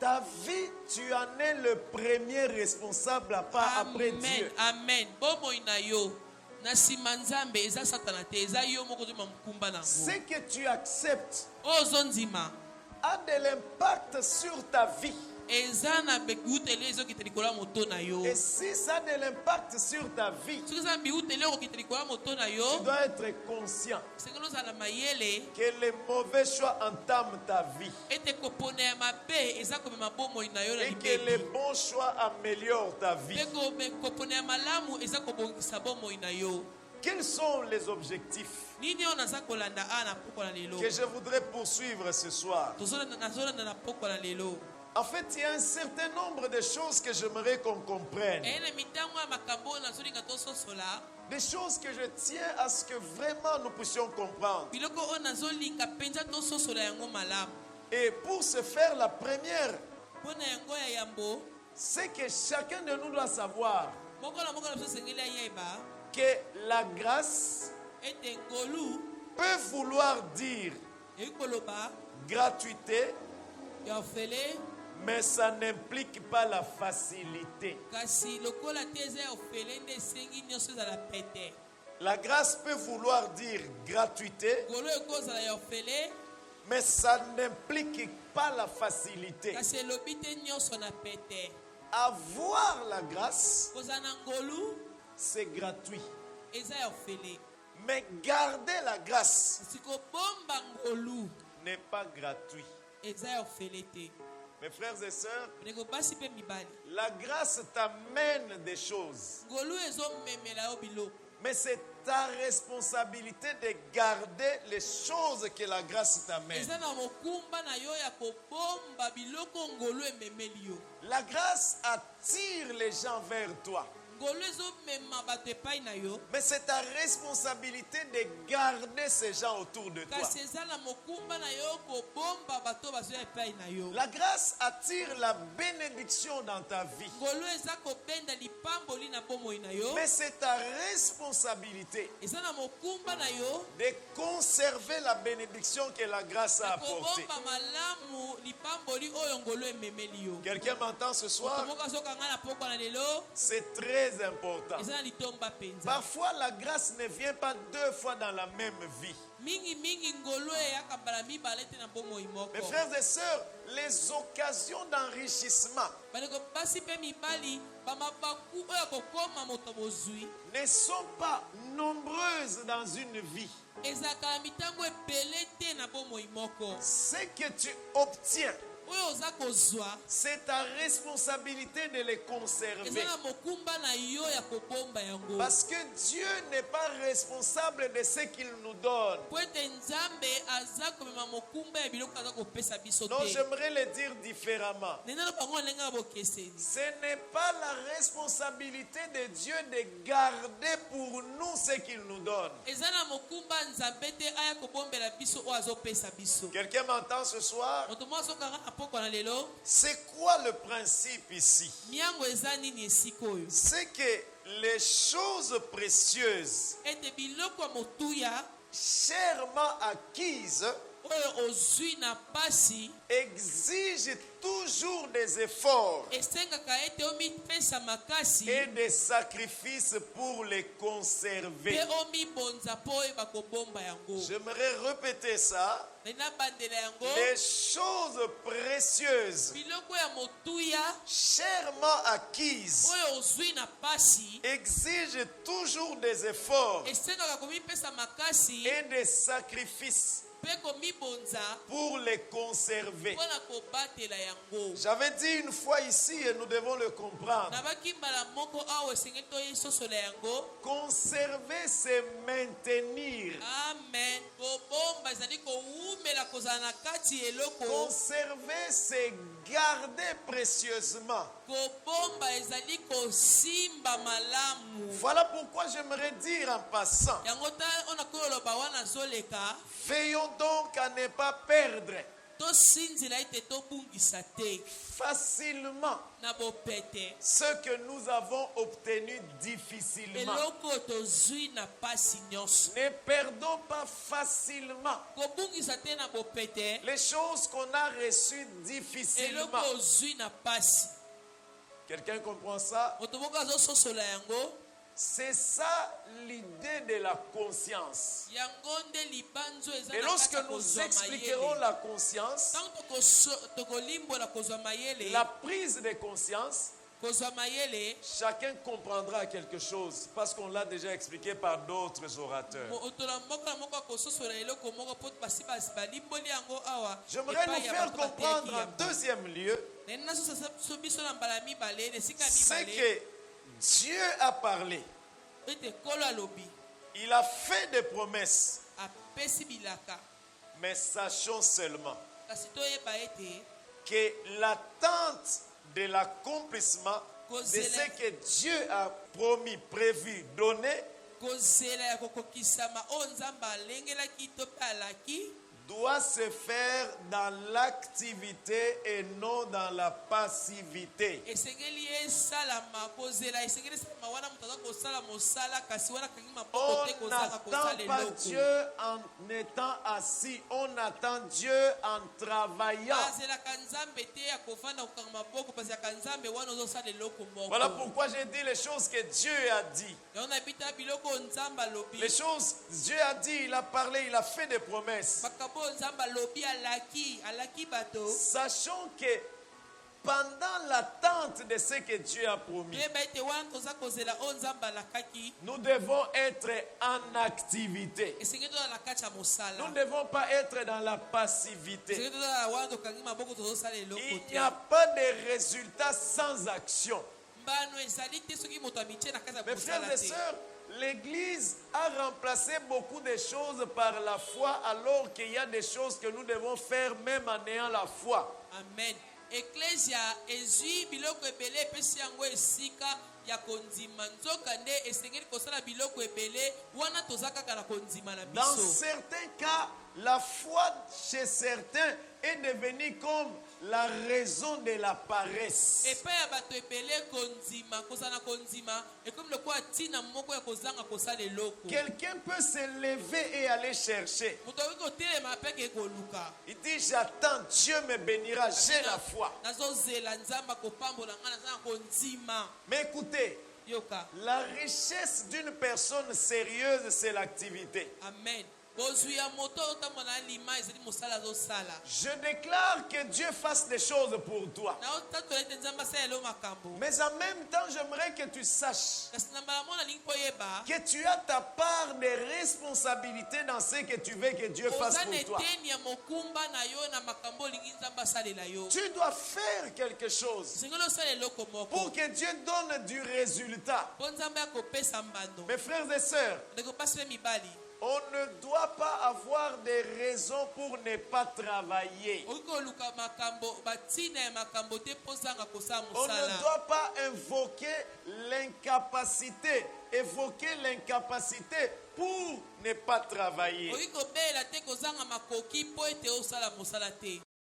ta vie, tu en es le premier responsable à part après Dieu. Amen. Bomo inayo. Na simanzambe eza satana te eza yo moko to mamukumba nango. Ce que tu acceptes Ozonzima a de l'impact sur ta vie. eza na beutele ezo kitelikola moto na yo. Et si ça a de l'impact sur ta vie, Soki eza beutele ko kitelikola moto na yo. tu dois être conscient Sengelo za na mayele que les mauvais choix entament ta vie ete kopona ya mabe eza komema bomoi na yo na et que les libebi. bons choix améliorent ta vie. Pe kopona ya malamu eza kobongisa bomoi na yo. Quels sont les objectifs Nini yo naza kolanda a na poko na lelo? que je voudrais poursuivre ce soir? Nazolanda na poko na lelo. En fait, il y a un certain nombre de choses que j'aimerais qu'on comprenne. Ene mitango ya makambo nazolinga tososola. Des choses que je tiens à ce que vraiment nous puissions comprendre. Biloko o nazolinga penza tososola yango malamu. Et pour ce faire, la première, Pona yango ya yambo. c'est que chacun de nous doit savoir Moko na biso sengeli ayeba. que la grâce Ete ngolu peut vouloir dire ekoloba gratuité, ya ofele. mais ça n'implique pas la facilité. Kasi lokola te eza ya ofele nde esengi nyonso ezala pete. La grâce peut vouloir dire gratuité, Ngolu ekozala ya ofele. mais ça n'implique pas la facilité. Kasi elobi te nyonso na pete. Avoir la grâce, Kozala na ngolu c'est gratuit. eza ya ofele. Mais garder la grâce Kasi kobomba ngolu n'est pas gratuit. eza ya ofele te. Mes frères et sœurs, Ndeko basi pe mibali. la grâce t'amène des choses. Ngolu ezomemela yo biloko. Mais c'est ta responsabilité de garder les choses que la grâce t'amène. Eza na mokumba na yo ya kobomba biloko ngolu ememeli yo. La grâce attire les gens vers toi. Ngolu ezomema bato epai na yo. Mais c'est ta responsabilité de garder ces gens autour de toi. Kasi eza na mokumba na yo kobomba bato bazoya epai na yo. La grâce attire la bénédiction dans ta vie. Ngolu eza kobenda lipamboli na bomoi na yo. Mais c'est ta responsabilité Eza na mokumba na yo de conserver la bénédiction que la grâce a apportée. kobomba malamu lipamboli oyo ngolu ememeli yo. Quelqu'un m'entend ce soir? Moto moko azokanga na poko na lelo. C'est très important. Eza na litomba penza. Parfois, la grâce ne vient pas deux fois dans la même vie. Mingi ngolu eyaka mbala mibale te na bomoi moko. Mes frères et sœurs, les occasions d'enrichissement Bandeko basi pe mibali bamabaku oyo kokoma moto bozwi ne sont pas nombreuses dans une vie. ezalaka na mitango ebele te na bomoi moko. Ce que tu obtiens, Oyo oza kozwa c'est ta responsabilité de les conserver. eza na mokumba na yo ya kobomba yango. Parce que Dieu n'est pas responsable de ce qu'il nous donne. Po ete nzambe aza komema mokumba ya biloko aza kopesa biso Non, te. j'aimerais le dire différemment. Nena bango ndenge ya bokeseni. Ce n'est pas la responsabilité de Dieu de garder pour nous ce qu'il nous donne. Eza na mokumba nzambe te aya kobombela biso oyo azopesa biso. Quelqu'un m'entend ce soir? Moto mo azokanga na poko na lelo. C'est quoi le principe ici? Miango eza nini esika oyo? C'est que les choses précieuses, Ete biloko ya motuya chèrement acquises, oyo ozwi na pasi exigent toujours des efforts esengaka ete omipesa makasi et des sacrifices pour les conserver. pe omibonza po oyeba kobomba yango. J'aimerais répéter ça. Nena bandela yango Les choses précieuses, biloko ya motuya chèrement acquises, oyo ozwi na pasi exigent toujours des efforts esengaka komipesa makasi et des sacrifices pe komibonza pour les conserver. mpona kobatela yango. J'avais dit une fois ici et nous devons le comprendre. Nabaki mbala moko awa esengeli toyesosola yango. Conserver, c'est maintenir. Amen. Kobomba ezali kowumela kozala na kati eloko. Conserver, c'est garder précieusement. Kobomba ezali kosimba malamu. Voilà pourquoi j'aimerais dire en passant, Yango ta ona koloba wana zoleka. veillons donc à ne pas perdre tosinzila ete tobungisa te facilement na bopete ce que nous avons obtenu difficilement. eloko tozwi na pasi nyonso Ne perdons pas facilement kobungisa te na bopete les choses qu'on a reçues eloko difficilement. ozwi na pasi Quelqu'un comprend ça? moto moko azososola yango C'est ça l'idée de la conscience. yango nde libanzo eza Et na lorsque kati ya nous kozwa expliquerons mayele la conscience, ntango tokolimbola kozwa mayele la prise de conscience, kozwa mayele chacun comprendra quelque chose parce qu'on l'a déjà expliqué par d'autres orateurs. moto na moko akososola eloko moko mpo basi balimboli yango awa J'aimerais nous epai ya faire bato bateyaki comprendre en yango. deuxième lieu Nani nasosa biso na mbala mibale na esika c'est mibale que Dieu a parlé. ete kolo alobi Il a fait des promesses, apesi bilaka mais sachons seulement kasi toyeba ete que l'attente de l'accomplissement de ce que Dieu a promis, prévu, donné, kozela ya kokokisama oyo nzambe alengelaki to mpe alaki doit se faire dans l'activité et non dans la passivité. esengeli esalama kozela esengeli esalama wana moto aza kosala mosala kasi wana kangi On maboko te kozanga n'attend kosala pas eloko Dieu en étant assis, on attend Dieu en travaillant. azelaka nzambe te ya kovanda kokanga maboko pasiaka nzambe wana ozosala eloko moko Voilà pourquoi j'ai dit les choses que Dieu a dit. yango na bita biloko nzambe alobi Les choses, Dieu a dit, il a parlé, il a fait des promesses. makambo oyo nzambe alobi alaki bato Sachons que pendant l'attente de ce que Dieu a promis, toyeba ete wana toza kozela oyo nzambe alakaki nous devons être en activité. esengeli tozala na kati ya Nous mosala ne devons pas être dans la passivité. esengeli tozala wana tokangi maboko tozosala eloko Il te n'y a pas de résultat sans action. mbano ezali te soki moto amitie na kati ya Mes frères kosala et te sœurs, l'Église a remplacé beaucoup de choses par la foi, alors qu'il y a des choses que nous devons faire même en ayant la foi. amen eklesia ezwi biloko ebele epesi yango esika ya kondima nzoka nde esengeli kosala biloko ebele wana toza kaka na kondima na Dans biso certains cas, la foi chez certains est devenue comme la raison de la paresse. epai ya bato ebele kondima kozala na kondima ekomi lokola ntina moko ya kozanga kosala eloko Quelqu'un peut se lever et aller chercher. moto akoki kotelema apeke koluka Il dit, j'attends, Dieu me bénira, j'ai la foi. nazozela nzambe akopambola ngai naza na kondima Mais écoutez, yoka la richesse d'une personne sérieuse, c'est l'activité. amen kozwi ya moto otambola na lima ezali mosala azosala Je déclare que Dieu fasse des choses pour toi. naotatola ete nzambe asala elo makambo Mais en même temps, j'aimerais que tu saches kasi na mbala mo nalingi koyeba que tu as ta part de responsabilité dans ce que tu veux que Dieu fasse oza na pour toi. eteni ya mokumba na yo na makambo olingi nzambe asalela yo Tu dois faire quelque chose esengeli osala eloko pour moko que Dieu donne du résultat. mpo nzambe akopesa mbando Mes frères et sœurs, ndeko pasi mpe mibali on ne doit pas avoir des raisons pour ne pas travailler. okoki koluka makambo batina ya makambo te mpo zanga kosala On ne mosala doit pas évoquer l'incapacité pour ne pas travailler. okoki kobelela te kozanga makoki mpo ete osala mosala te